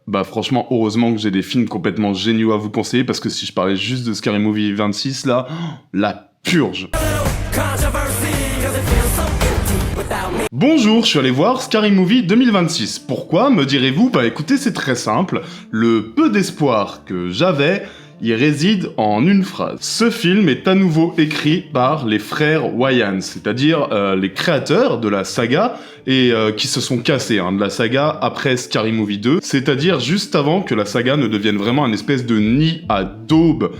Bah franchement, heureusement que j'ai des films complètement géniaux à vous conseiller, parce que si je parlais juste de Scary Movie 26, là, la purge. Bonjour, je suis allé voir Scary Movie 2026. Pourquoi, me direz-vous? Bah écoutez, c'est très simple. Le peu d'espoir que j'avais, il réside en une phrase. Ce film est à nouveau écrit par les frères Wayans, c'est-à-dire les créateurs de la saga, et qui se sont cassés de la saga après Scary Movie 2, c'est-à-dire juste avant que la saga ne devienne vraiment une espèce de nid à daubes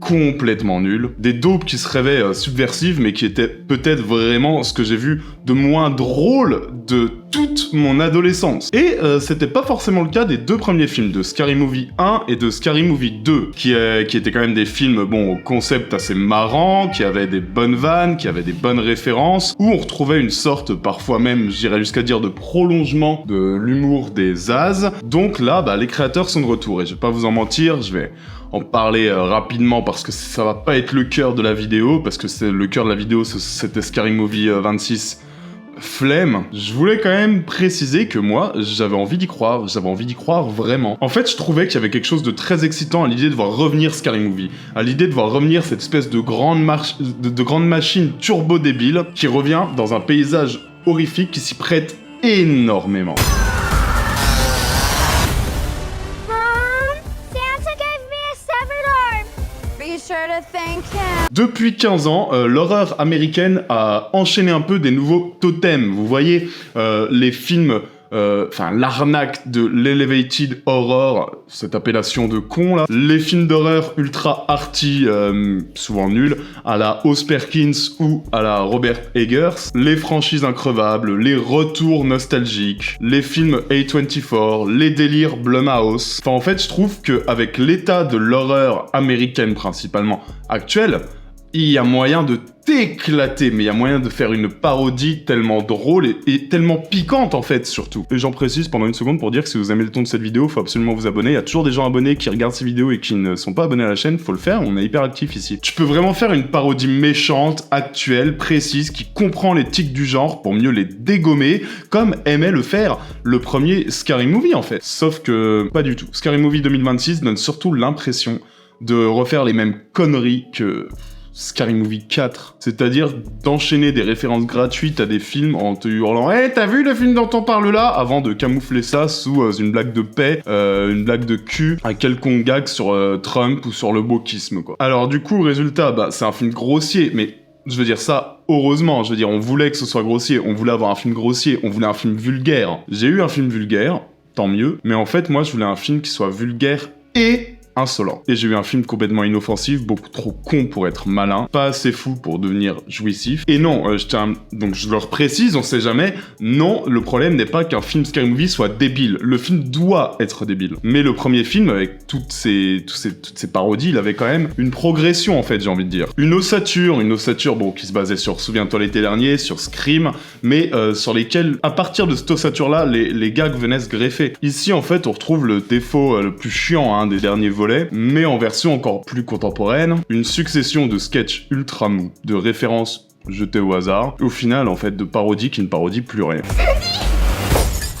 complètement nul. Des daubes qui se rêvaient subversives, mais qui étaient peut-être vraiment ce que j'ai vu de moins drôle de toute mon adolescence. Et c'était pas forcément le cas des deux premiers films, de Scary Movie 1 et de Scary Movie 2, qui étaient quand même des films, bon, au concept assez marrant, qui avaient des bonnes vannes, qui avaient des bonnes références, où on retrouvait une sorte, parfois même, j'irais jusqu'à dire, de prolongement de l'humour des Zaz. Donc là, bah, les créateurs sont de retour, et je vais pas vous en mentir, je vais en parler rapidement parce que ça va pas être le cœur de la vidéo, parce que c'est le cœur de la vidéo, c'était Scary Movie 26. Flemme. Je voulais quand même préciser que moi, j'avais envie d'y croire vraiment. En fait, je trouvais qu'il y avait quelque chose de très excitant à l'idée de voir revenir Scary Movie, à l'idée de voir revenir cette espèce de grande machine turbo débile qui revient dans un paysage horrifique qui s'y prête énormément. Depuis 15 ans, l'horreur américaine a enchaîné un peu des nouveaux totems. Vous voyez, les films, l'arnaque de l'Elevated Horror, cette appellation de con là, les films d'horreur ultra arty, souvent nuls, à la Oz Perkins ou à la Robert Eggers, les franchises increvables, les retours nostalgiques, les films A24, les délires Blumhouse. Enfin, en fait, je trouve qu'avec l'état de l'horreur américaine principalement actuelle, il y a moyen de t'éclater, mais il y a moyen de faire une parodie tellement drôle et tellement piquante en fait, surtout. Et j'en précise pendant une seconde pour dire que si vous aimez le ton de cette vidéo, faut absolument vous abonner. Il y a toujours des gens abonnés qui regardent ces vidéos et qui ne sont pas abonnés à la chaîne, faut le faire, on est hyper actifs ici. Tu peux vraiment faire une parodie méchante, actuelle, précise, qui comprend les tics du genre pour mieux les dégommer, comme aimait le faire le premier Scary Movie en fait. Sauf que, pas du tout. Scary Movie 2026 donne surtout l'impression de refaire les mêmes conneries que Scary Movie 4, c'est-à-dire d'enchaîner des références gratuites à des films en te hurlant « Hey, t'as vu le film dont on parle là ?» avant de camoufler ça sous une blague de paix, une blague de cul, un quelconque gag sur Trump ou sur le wokisme, quoi. Alors du coup, résultat, bah c'est un film grossier, mais je veux dire ça, heureusement, je veux dire, on voulait que ce soit grossier, on voulait avoir un film grossier, on voulait un film vulgaire. J'ai eu un film vulgaire, tant mieux, mais en fait, moi, je voulais un film qui soit vulgaire et insolent. Et j'ai eu un film complètement inoffensif, beaucoup trop con pour être malin, pas assez fou pour devenir jouissif. Et non, donc je leur précise, on sait jamais, non, le problème n'est pas qu'un film Scary Movie soit débile. Le film doit être débile. Mais le premier film, avec toutes ces parodies, il avait quand même une progression, en fait, j'ai envie de dire. Une ossature, bon, qui se basait sur Souviens-toi l'été dernier, sur Scream, mais sur lesquels, à partir de cette ossature-là, les gags venaient se greffer. Ici, en fait, on retrouve le défaut le plus chiant des derniers volets, mais en version encore plus contemporaine, une succession de sketchs ultra mous, de références jetées au hasard, au final en fait de parodies qui ne parodient plus rien.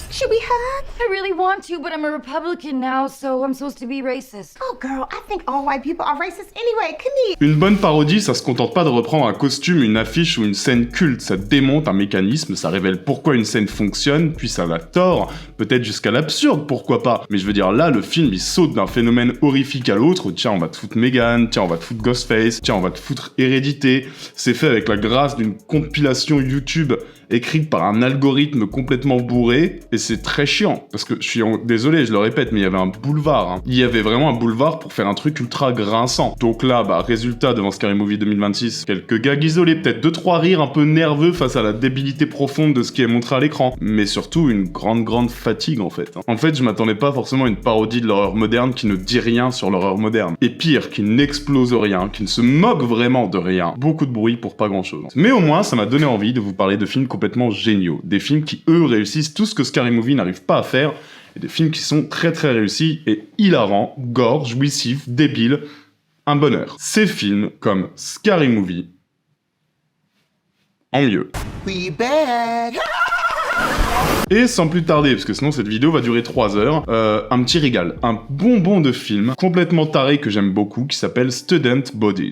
Should we hug? I really want to, but I'm a Republican now, so I'm supposed to be racist. Oh girl, I think all white people are racist anyway, come here. Une bonne parodie, ça se contente pas de reprendre un costume, une affiche ou une scène culte, ça démonte un mécanisme, ça révèle pourquoi une scène fonctionne, puis ça la tord, peut-être jusqu'à l'absurde, pourquoi pas. Mais je veux dire, là, le film, il saute d'un phénomène horrifique à l'autre, tiens, on va te foutre Megan, tiens, on va te foutre Ghostface, tiens, on va te foutre Hérédité. C'est fait avec la grâce d'une compilation YouTube écrite par un algorithme complètement bourré, et c'est très chiant, parce que je suis désolé, je le répète, mais il y avait un boulevard, Il y avait vraiment un boulevard pour faire un truc ultra grinçant. Donc là, bah, résultat, devant Scary Movie 2026, quelques gags isolés, peut-être 2-3 rires un peu nerveux face à la débilité profonde de ce qui est montré à l'écran, mais surtout une grande fatigue, en fait. En fait, je m'attendais pas forcément à une parodie de l'horreur moderne qui ne dit rien sur l'horreur moderne. Et pire, qui n'explose rien, qui ne se moque vraiment de rien. Beaucoup de bruit pour pas grand-chose. Mais au moins, ça m'a donné envie de vous parler de films complètement géniaux. Des films qui, eux, réussissent tout ce que Scary Movie n'arrive pas à faire, et des films qui sont très réussis et hilarants, gore, jouissifs, débiles, un bonheur. Ces films, comme Scary Movie, en mieux. We back. Et sans plus tarder, parce que sinon cette vidéo va durer 3 heures, un petit régal, un bonbon de film complètement taré que j'aime beaucoup, qui s'appelle Student Body.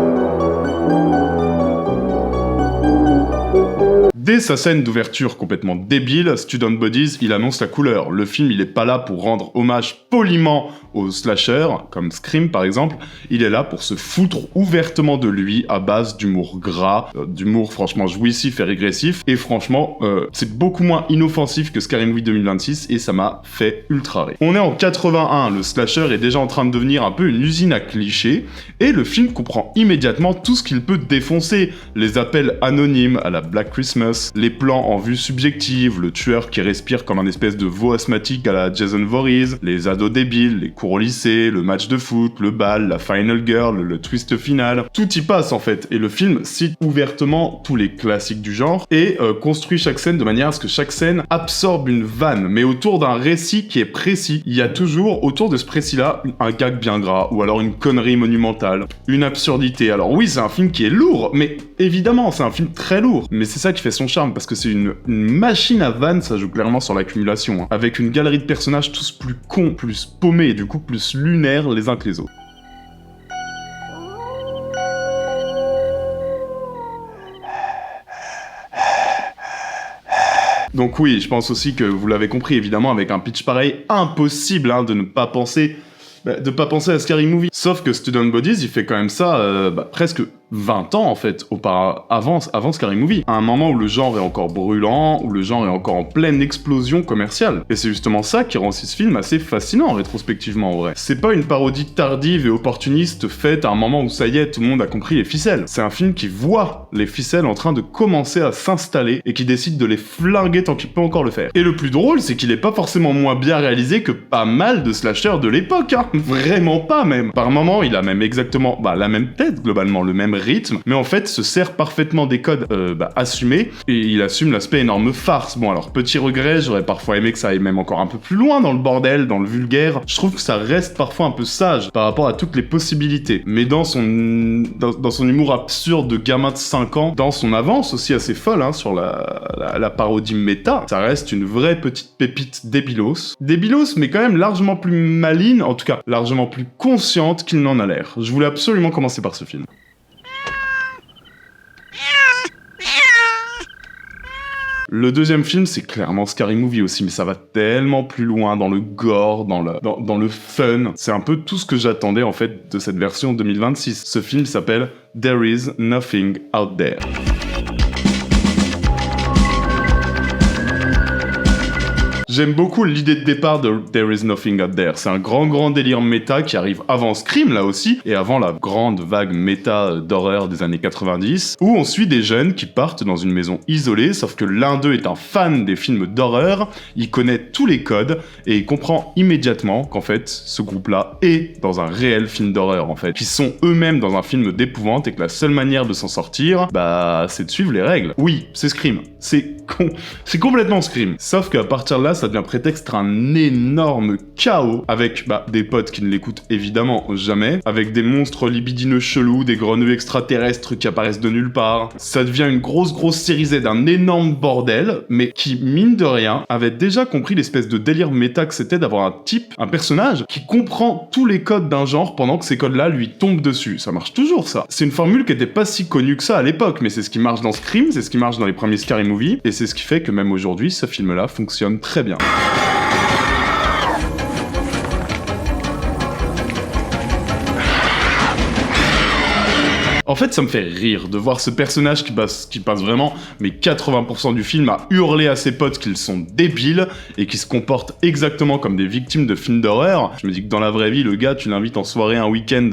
Dès sa scène d'ouverture complètement débile, Student Bodies, il annonce la couleur. Le film, il est pas là pour rendre hommage poliment aux slashers, comme Scream par exemple, il est là pour se foutre ouvertement de lui à base d'humour gras, d'humour franchement jouissif et régressif, et franchement, c'est beaucoup moins inoffensif que Scary Movie 2026, et ça m'a fait ultra rire. On est en 81, le slasher est déjà en train de devenir un peu une usine à clichés, et le film comprend immédiatement tout ce qu'il peut défoncer, les appels anonymes à la Black Christmas, les plans en vue subjective, le tueur qui respire comme un espèce de veau asthmatique à la Jason Voorhees, les ados débiles, les cours au lycée, le match de foot, le bal, la final girl, le twist final, tout y passe en fait, et le film cite ouvertement tous les classiques du genre, et construit chaque scène de manière à ce que chaque scène absorbe une vanne, mais autour d'un récit qui est précis. Il y a toujours, autour de ce précis-là, un gag bien gras, ou alors une connerie monumentale, une absurdité. Alors oui, c'est un film qui est lourd, mais évidemment, c'est un film très lourd, mais c'est ça qui fait son charme, parce que c'est une machine à vannes, ça joue clairement sur l'accumulation, hein, avec une galerie de personnages tous plus cons, plus paumés, et du coup plus lunaires les uns que les autres. Donc oui, je pense aussi que vous l'avez compris, évidemment, avec un pitch pareil, impossible hein, de ne pas penser à Scary Movie. Sauf que Student Bodies, il fait quand même ça presque 20 ans en fait, avant Scary Movie. À un moment où le genre est encore brûlant, où le genre est encore en pleine explosion commerciale. Et c'est justement ça qui rend ce film assez fascinant rétrospectivement en vrai. C'est pas une parodie tardive et opportuniste faite à un moment où ça y est, tout le monde a compris les ficelles. C'est un film qui voit les ficelles en train de commencer à s'installer et qui décide de les flinguer tant qu'il peut encore le faire. Et le plus drôle, c'est qu'il est pas forcément moins bien réalisé que pas mal de slashers de l'époque, hein. Vraiment pas même. Par moment, il a même exactement la même tête globalement, le même rythme, mais en fait se sert parfaitement des codes assumés, et il assume l'aspect énorme farce. Bon alors, petit regret, j'aurais parfois aimé que ça aille même encore un peu plus loin dans le bordel, dans le vulgaire. Je trouve que ça reste parfois un peu sage par rapport à toutes les possibilités, mais dans son humour absurde de gamin de 5 ans, dans son avance aussi assez folle hein, sur la parodie méta, ça reste une vraie petite pépite débilos, mais quand même largement plus maligne, en tout cas largement plus consciente qu'il n'en a l'air. Je voulais absolument commencer par ce film. Le deuxième film, c'est clairement Scary Movie aussi, mais ça va tellement plus loin dans le gore, dans le fun. C'est un peu tout ce que j'attendais en fait de cette version 2026. Ce film s'appelle There Is Nothing Out There. J'aime beaucoup l'idée de départ de There Is Nothing Out There. C'est un grand délire méta qui arrive avant Scream, là aussi, et avant la grande vague méta d'horreur des années 90, où on suit des jeunes qui partent dans une maison isolée, sauf que l'un d'eux est un fan des films d'horreur, il connaît tous les codes, et il comprend immédiatement qu'en fait, ce groupe-là est dans un réel film d'horreur, en fait, qui sont eux-mêmes dans un film d'épouvante, et que la seule manière de s'en sortir, c'est de suivre les règles. Oui, c'est Scream. C'est complètement Scream. Sauf qu'à partir de là, ça devient prétexte à un énorme chaos, avec des potes qui ne l'écoutent évidemment jamais, avec des monstres libidineux chelous, des grenouilles extraterrestres qui apparaissent de nulle part. Ça devient une grosse série Z, un énorme bordel, mais qui, mine de rien, avait déjà compris l'espèce de délire méta que c'était d'avoir un personnage qui comprend tous les codes d'un genre pendant que ces codes-là lui tombent dessus. Ça marche toujours, ça. C'est une formule qui était pas si connue que ça à l'époque, mais c'est ce qui marche dans Scream, c'est ce qui marche dans les premiers Scary Movie, et c'est ce qui fait que même aujourd'hui, ce film-là fonctionne très bien. En fait, ça me fait rire de voir ce personnage qui passe vraiment 80% du film à hurler à ses potes qu'ils sont débiles et qui se comportent exactement comme des victimes de films d'horreur. Je me dis que dans la vraie vie, le gars, tu l'invites en soirée un week-end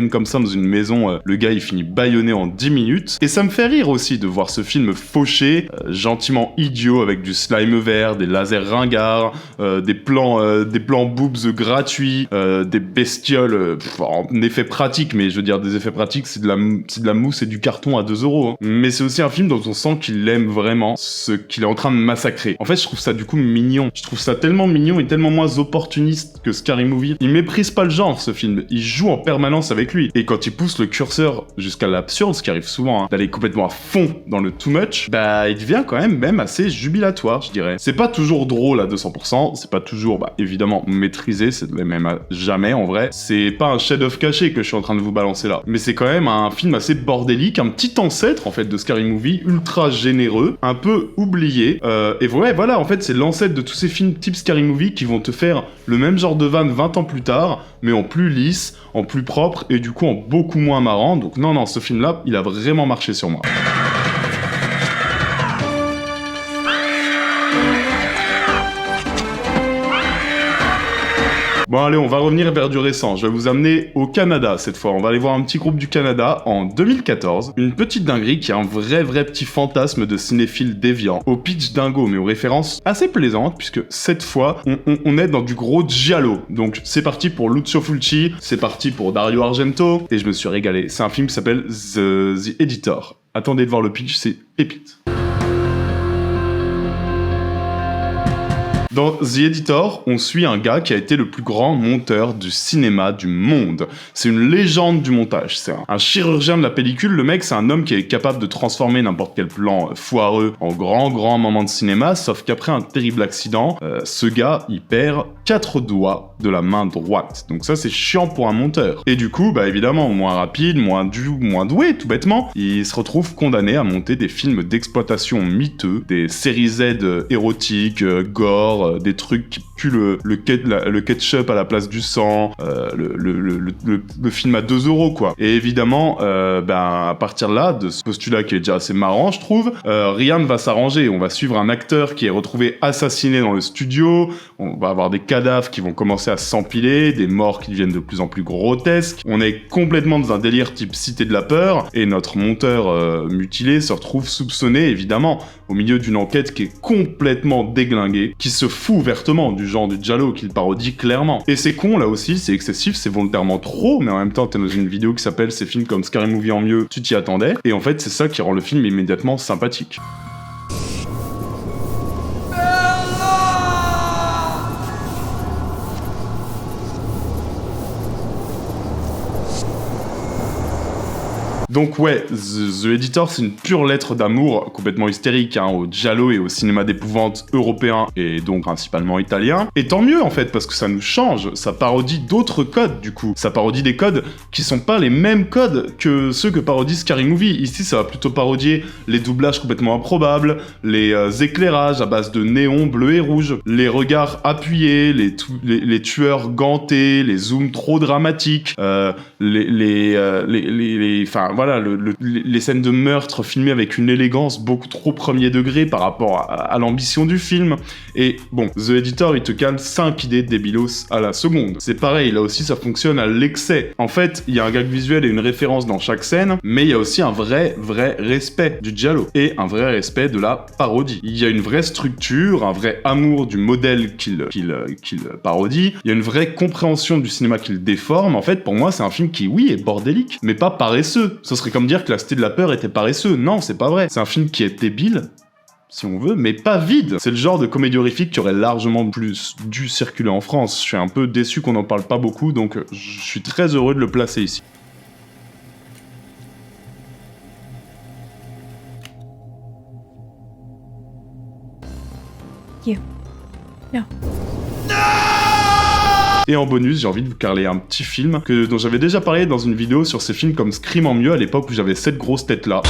comme ça dans une maison, le gars il finit bâillonné en 10 minutes. Et ça me fait rire aussi de voir ce film fauché, gentiment idiot, avec du slime vert, des lasers ringards, des plans boobs gratuits, des bestioles en effets pratiques, mais je veux dire des effets pratiques, c'est de la mousse et du carton à 2 €. Hein. Mais c'est aussi un film dont on sent qu'il aime vraiment ce qu'il est en train de massacrer. En fait, je trouve ça du coup mignon. Je trouve ça tellement mignon et tellement moins opportuniste que Scary Movie. Il méprise pas le genre, ce film. Il joue en permanence avec lui. Et quand il pousse le curseur jusqu'à l'absurde, ce qui arrive souvent, hein, d'aller complètement à fond dans le too much, bah, il devient quand même assez jubilatoire, je dirais. C'est pas toujours drôle à 200%, c'est pas toujours, évidemment, maîtrisé, c'est même jamais, en vrai. C'est pas un chef-d'œuvre caché que je suis en train de vous balancer là. Mais c'est quand même un film assez bordélique, un petit ancêtre, en fait, de Scary Movie, ultra généreux, un peu oublié. Et ouais, voilà, en fait, c'est l'ancêtre de tous ces films type Scary Movie qui vont te faire le même genre de vanne 20 ans plus tard, mais en plus lisse, en plus propre, et du coup en beaucoup moins marrant. Donc non, ce film-là, il a vraiment marché sur moi. Bon allez, on va revenir vers du récent. Je vais vous amener au Canada cette fois. On va aller voir un petit groupe du Canada en 2014. Une petite dinguerie qui est un vrai petit fantasme de cinéphile déviant. Au pitch dingo, mais aux références assez plaisantes, puisque cette fois, on est dans du gros giallo. Donc c'est parti pour Lucio Fulci, c'est parti pour Dario Argento, et je me suis régalé. C'est un film qui s'appelle The Editor. Attendez de voir le pitch, c'est pépite. Dans The Editor, on suit un gars qui a été le plus grand monteur du cinéma du monde. C'est une légende du montage, c'est un chirurgien de la pellicule. Le mec, c'est un homme qui est capable de transformer n'importe quel plan foireux en grand moment de cinéma, sauf qu'après un terrible accident, ce gars, il perd 4 doigts de la main droite. Donc ça, c'est chiant pour un monteur. Et du coup, évidemment, moins rapide, moins doué, tout bêtement, il se retrouve condamné à monter des films d'exploitation miteux, des séries Z érotiques, gore, des trucs qui puent le ketchup à la place du sang, le film à 2 € quoi. Et évidemment, à partir de là, de ce postulat qui est déjà assez marrant, je trouve, rien ne va s'arranger. On va suivre un acteur qui est retrouvé assassiné dans le studio, on va avoir des cadavres qui vont commencer à s'empiler, des morts qui deviennent de plus en plus grotesques. On est complètement dans un délire type Cité de la peur, et notre monteur mutilé se retrouve soupçonné, évidemment, au milieu d'une enquête qui est complètement déglinguée, qui se fout ouvertement du genre du giallo qu'il parodie clairement. Et c'est con, là aussi, c'est excessif, c'est volontairement trop, mais en même temps, t'es dans une vidéo qui s'appelle « Ces films comme Scary Movie en mieux, tu t'y attendais », et en fait, c'est ça qui rend le film immédiatement sympathique. Donc ouais, The Editor, c'est une pure lettre d'amour complètement hystérique au giallo et au cinéma d'épouvante européen et donc principalement italien. Et tant mieux en fait, parce que ça nous change, ça parodie d'autres codes du coup. Ça parodie des codes qui sont pas les mêmes codes que ceux que parodie Scary Movie. Ici, ça va plutôt parodier les doublages complètement improbables, les éclairages à base de néon bleu et rouge, les regards appuyés, les tueurs gantés, les zooms trop dramatiques, les scènes de meurtre filmées avec une élégance beaucoup trop premier degré par rapport à l'ambition du film. Et bon, The Editor, il te cale 5 idées débilos à la seconde. C'est pareil, là aussi ça fonctionne à l'excès. En fait, il y a un gag visuel et une référence dans chaque scène, mais il y a aussi un vrai respect du giallo et un vrai respect de la parodie. Il y a une vraie structure, un vrai amour du modèle qu'il parodie, il y a une vraie compréhension du cinéma qu'il déforme. En fait, pour moi, c'est un film qui, oui, est bordélique, mais pas paresseux. Ce serait comme dire que La Cité de la Peur était paresseux. Non, c'est pas vrai. C'est un film qui est débile, si on veut, mais pas vide. C'est le genre de comédie horrifique qui aurait largement plus dû circuler en France. Je suis un peu déçu qu'on en parle pas beaucoup, donc je suis très heureux de le placer ici. You. No. Et en bonus, j'ai envie de vous parler un petit film dont j'avais déjà parlé dans une vidéo sur ces films comme Scream en mieux à l'époque où j'avais cette grosse tête là.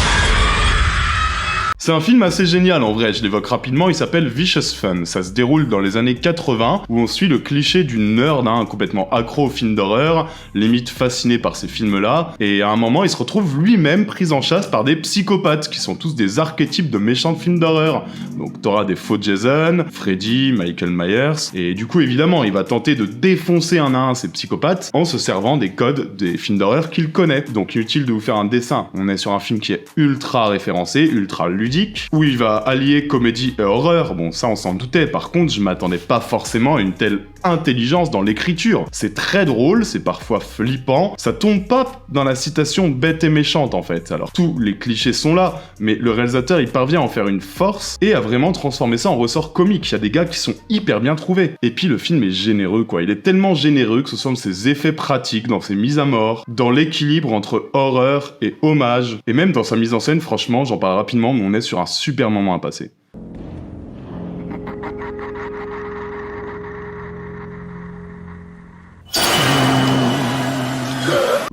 C'est un film assez génial en vrai, je l'évoque rapidement, il s'appelle Vicious Fun. Ça se déroule dans les années 80, où on suit le cliché du nerd, complètement accro aux films d'horreur, limite fasciné par ces films-là, et à un moment il se retrouve lui-même pris en chasse par des psychopathes, qui sont tous des archétypes de méchants de films d'horreur. Donc t'auras des faux Jason, Freddy, Michael Myers, et du coup évidemment il va tenter de défoncer un à un ces psychopathes, en se servant des codes des films d'horreur qu'il connaît. Donc inutile de vous faire un dessin, on est sur un film qui est ultra référencé, ultra ludique, véridique, où il va allier comédie et horreur. Bon, ça on s'en doutait, par contre je m'attendais pas forcément à une telle intelligence dans l'écriture. C'est très drôle, c'est parfois flippant, ça tombe pas dans la citation bête et méchante en fait. Alors tous les clichés sont là, mais le réalisateur il parvient à en faire une force et à vraiment transformer ça en ressort comique. Il y a des gars qui sont hyper bien trouvés. Et puis le film est généreux quoi, il est tellement généreux que ce soit dans ses effets pratiques, dans ses mises à mort, dans l'équilibre entre horreur et hommage, et même dans sa mise en scène, franchement, j'en parle rapidement, mais on est sur un super moment à passer.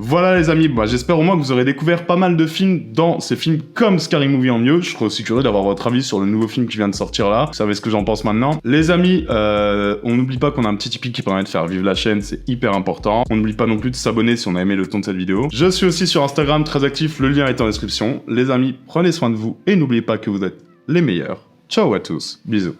Voilà les amis, bah, j'espère au moins que vous aurez découvert pas mal de films dans ces films comme Scary Movie en mieux. Je serais aussi curieux d'avoir votre avis sur le nouveau film qui vient de sortir là. Vous savez ce que j'en pense maintenant. Les amis, on n'oublie pas qu'on a un petit Tipeee qui permet de faire vivre la chaîne, c'est hyper important. On n'oublie pas non plus de s'abonner si on a aimé le ton de cette vidéo. Je suis aussi sur Instagram, très actif, le lien est en description. Les amis, prenez soin de vous et n'oubliez pas que vous êtes les meilleurs. Ciao à tous, bisous.